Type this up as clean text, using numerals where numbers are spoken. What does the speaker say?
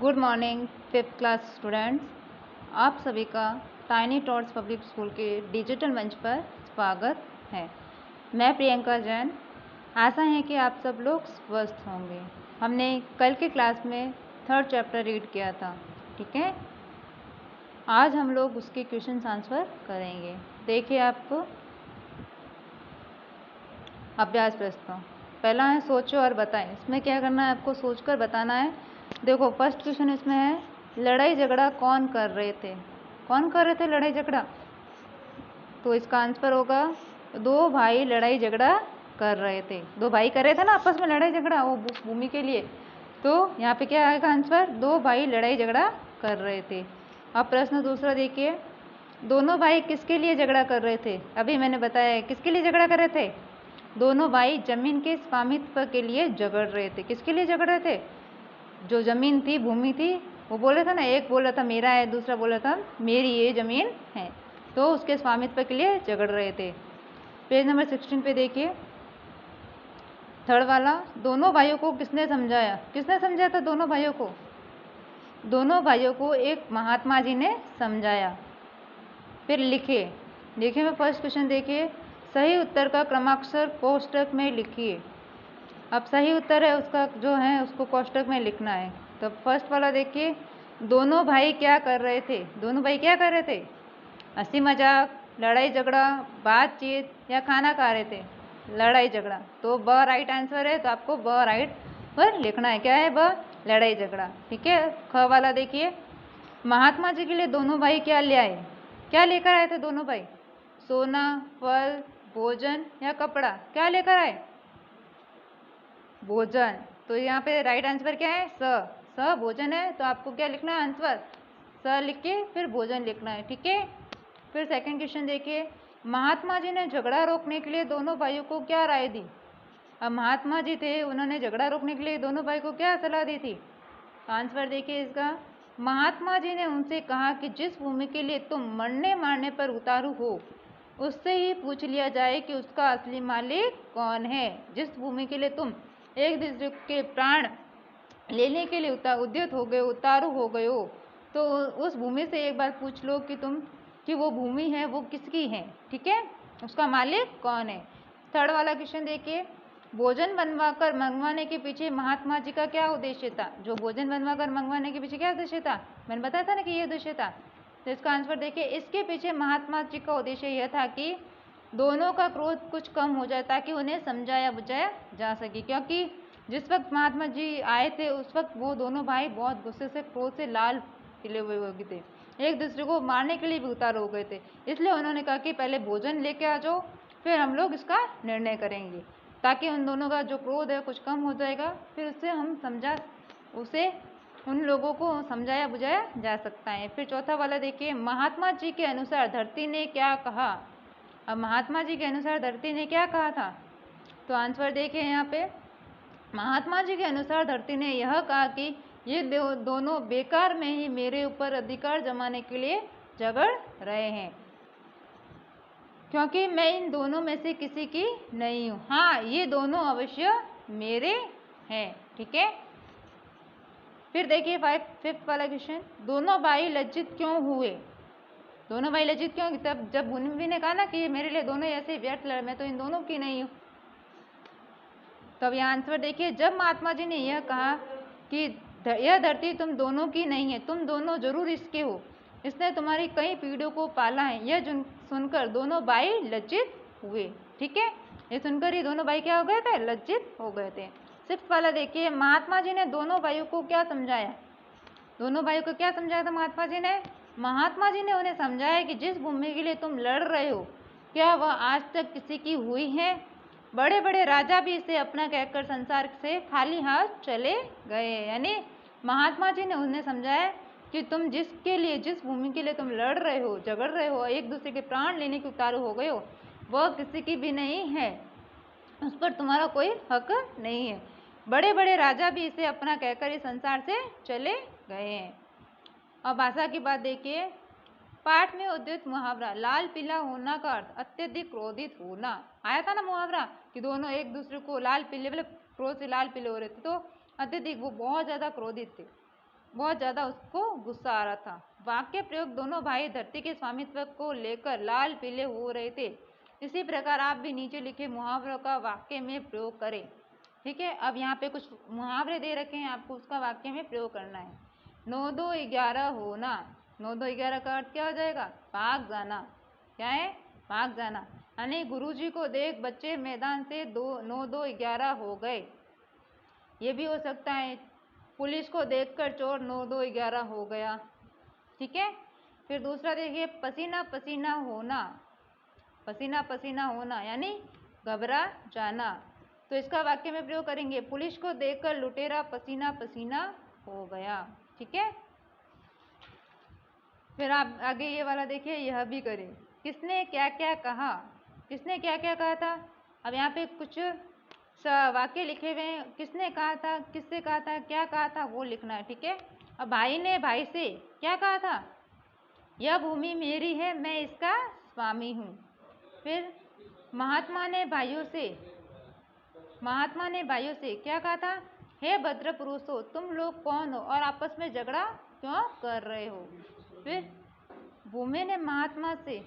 Good morning fifth class students. आप सभी का टाइनी टॉट्स पब्लिक स्कूल के डिजिटल मंच पर स्वागत है। मैं प्रियंका जैन। आशा है कि आप सब लोग स्वस्थ होंगे। हमने कल के क्लास में थर्ड चैप्टर रीड किया था, ठीक है। आज हम लोग उसके क्वेश्चन आंसर करेंगे। देखिए आपको अभ्यास प्रश्न पहला है सोचो और बताएं। इसमें क्या करना है, आपको सोचकर बताना है। देखो फर्स्ट क्वेश्चन इसमें है, लड़ाई झगड़ा कौन कर रहे थे। कौन कर रहे थे लड़ाई झगड़ा? तो इसका आंसर होगा दो भाई लड़ाई झगड़ा कर रहे थे। दो भाई कर रहे थे ना आपस में लड़ाई झगड़ा, वो भूमि के लिए। तो यहाँ पे क्या आएगा आंसर? दो भाई लड़ाई झगड़ा कर रहे थे। अब प्रश्न दूसरा देखिए, दोनों भाई किसके लिए झगड़ा कर रहे थे? अभी मैंने बताया है किसके लिए झगड़ा कर रहे थे। दोनों भाई जमीन के स्वामित्व के लिए झगड़ रहे थे। किसके लिए झगड़ रहे थे? जो जमीन थी, भूमि थी, वो बोले था ना, एक बोला था मेरा है, दूसरा बोला था मेरी ये जमीन है, तो उसके स्वामित्व के लिए झगड़ रहे थे। पेज नंबर 16 पे देखिए, थर्ड वाला, दोनों भाइयों को किसने समझाया? किसने समझाया था दोनों भाइयों को? दोनों भाइयों को एक महात्मा जी ने समझाया। फिर लिखे, देखिए मैं फर्स्ट क्वेश्चन देखिए, सही उत्तर का क्रमाक्षर कोष्टक में लिखिए। अब सही उत्तर है उसका जो है उसको कोष्टक में लिखना है। तो फर्स्ट वाला देखिए, दोनों भाई क्या कर रहे थे? दोनों भाई क्या कर रहे थे? हंसी मजाक, लड़ाई झगड़ा, बातचीत या खाना खा रहे थे? लड़ाई झगड़ा। तो ब राइट आंसर है, तो आपको ब राइट पर लिखना है। क्या है ब? लड़ाई झगड़ा, ठीक है। ख वाला देखिए, महात्मा जी के लिए दोनों भाई क्या ले आए? क्या लेकर आए थे दोनों भाई? सोना, फल, भोजन या कपड़ा? क्या लेकर आए? भोजन। तो यहाँ पे राइट आंसर क्या है? स भोजन है, तो आपको क्या लिखना है आंसर? स लिख के फिर भोजन लिखना है, ठीक है। फिर सेकंड क्वेश्चन देखिए, महात्मा जी ने झगड़ा रोकने के लिए दोनों भाइयों को क्या राय दी? अब महात्मा जी थे, उन्होंने झगड़ा रोकने के लिए दोनों भाई को क्या सलाह दी थी? आंसर देखिए इसका, महात्मा जी ने उनसे कहा कि जिस भूमि के लिए तुम मरने मारने पर उतारू हो, उससे ही पूछ लिया जाए कि उसका असली मालिक कौन है। जिस भूमि के लिए तुम एक दूसरे के प्राण लेने के लिए उद्यत हो गए, उतारू हो गए हो, तो उस भूमि से एक बार पूछ लो कि तुम कि वो भूमि है वो किसकी है, ठीक है, उसका मालिक कौन है। थर्ड वाला क्वेश्चन देखिए, भोजन बनवाकर मंगवाने के पीछे महात्मा जी का क्या उद्देश्य था? जो भोजन बनवाकर मंगवाने के पीछे क्या उद्देश्य था? मैंने बताया था ना कि ये उद्देश्य था। तो इसका आंसर देखिए, इसके पीछे महात्मा जी का उद्देश्य यह था कि दोनों का क्रोध कुछ कम हो जाए, ताकि उन्हें समझाया बुझाया जा सके। क्योंकि जिस वक्त महात्मा जी आए थे उस वक्त वो दोनों भाई बहुत गुस्से से, क्रोध से लाल पिले हुए हो गए थे, एक दूसरे को मारने के लिए भी उतार हो गए थे। इसलिए उन्होंने कहा कि पहले भोजन लेके आ जाओ, फिर हम लोग इसका निर्णय करेंगे, ताकि उन दोनों का जो क्रोध है कुछ कम हो जाएगा, फिर उससे हम उसे उन लोगों को समझाया बुझाया जा सकता है। फिर चौथा वाला देखिए, महात्मा जी के अनुसार धरती ने क्या कहा? अब महात्मा जी के अनुसार धरती ने क्या कहा था? तो आंसर देखिए यहाँ पे, महात्मा जी के अनुसार धरती ने यह कहा कि ये दोनों बेकार में ही मेरे ऊपर अधिकार जमाने के लिए झगड़ रहे हैं, क्योंकि मैं इन दोनों में से किसी की नहीं हूँ। हाँ, ये दोनों अवश्य मेरे हैं, ठीक है। फिर देखिए फिफ्थ वाला क्वेश्चन, दोनों भाई लज्जित क्यों हुए? दोनों भाई लज्जित क्यों? तब जब भूमि ने कहा ना कि मेरे लिए दोनों ऐसे व्यर्थ लड़, मैं तो इन दोनों की नहीं हूँ। तब यहाँ आंसर देखिए, जब महात्मा जी ने यह कहा कि यह धरती तुम दोनों की नहीं है, तुम दोनों जरूर इसके हो, इसने तुम्हारी कई पीढ़ियों को पाला है, यह सुनकर दोनों भाई लज्जित हुए, ठीक है। ये सुनकर ही दोनों भाई क्या हो गए थे? लज्जित हो गए थे। सिक्स्थ वाला देखिए, महात्मा जी ने दोनों भाइयों को क्या समझाया? दोनों भाइयों को क्या समझाया था महात्मा जी ने? महात्मा जी ने उन्हें समझाया कि जिस भूमि के लिए तुम लड़ रहे हो, क्या वह आज तक किसी की हुई है? बड़े बड़े राजा भी इसे अपना कहकर संसार से खाली हाथ चले गए। यानी महात्मा जी ने उन्हें समझाया कि तुम जिस भूमि के लिए तुम लड़ रहे हो, झगड़ रहे हो, एक दूसरे के प्राण लेने के उतारू हो गए हो, वह किसी की भी नहीं है, उस पर तुम्हारा कोई हक नहीं है। बड़े बड़े राजा भी इसे अपना कहकर इस संसार से चले गए हैं। अब भाषा की बात देखिए, पाठ में उद्धृत मुहावरा लाल पीला होना का अर्थ अत्यधिक क्रोधित होना। आया था ना मुहावरा कि दोनों एक दूसरे को लाल पीले, मतलब क्रोध से लाल पीले हो रहे थे, तो अत्यधिक, वो बहुत ज्यादा क्रोधित थे। बहुत ज़्यादा उसको गुस्सा आ रहा था। वाक्य प्रयोग दोनों भाई धरती के स्वामित्व को लेकर लाल पीले हो रहे थे। इसी प्रकार आप भी नीचे लिखे मुहावरों का वाक्य में प्रयोग करें। ठीक है, अब यहाँ पे कुछ मुहावरे दे रखे हैं, आपको उसका वाक्य में प्रयोग करना है। 9 2 11 होना, 9 2 11 का अर्थ क्या हो जाएगा? भाग जाना। क्या है? भाग जाना। यानी गुरुजी को देख बच्चे मैदान से 9 2 11 हो गए। ये भी हो सकता है पुलिस को देखकर चोर 9 2 11 हो गया। ठीक है, फिर दूसरा देखिए, पसीना पसीना होना, पसीना पसीना होना यानी घबरा जाना। तो इसका वाक्य में प्रयोग करेंगे, पुलिस को देखकर लुटेरा पसीना पसीना हो गया। ठीक है, फिर आप आगे ये वाला देखिए, यह भी करें। किसने क्या क्या कहा? किसने क्या क्या कहा था? अब यहाँ पे कुछ वाक्य लिखे हुए हैं, किसने कहा था, किससे कहा था, क्या कहा था, वो लिखना है। ठीक है, अब भाई ने भाई से क्या कहा था? यह भूमि मेरी है, मैं इसका स्वामी हूँ। फिर महात्मा ने भाइयों से क्या कहा था? हे भद्र पुरुषों, तुम लोग कौन हो और आपस में झगड़ा क्यों कर रहे हो? फिर भूमि ने महात्मा से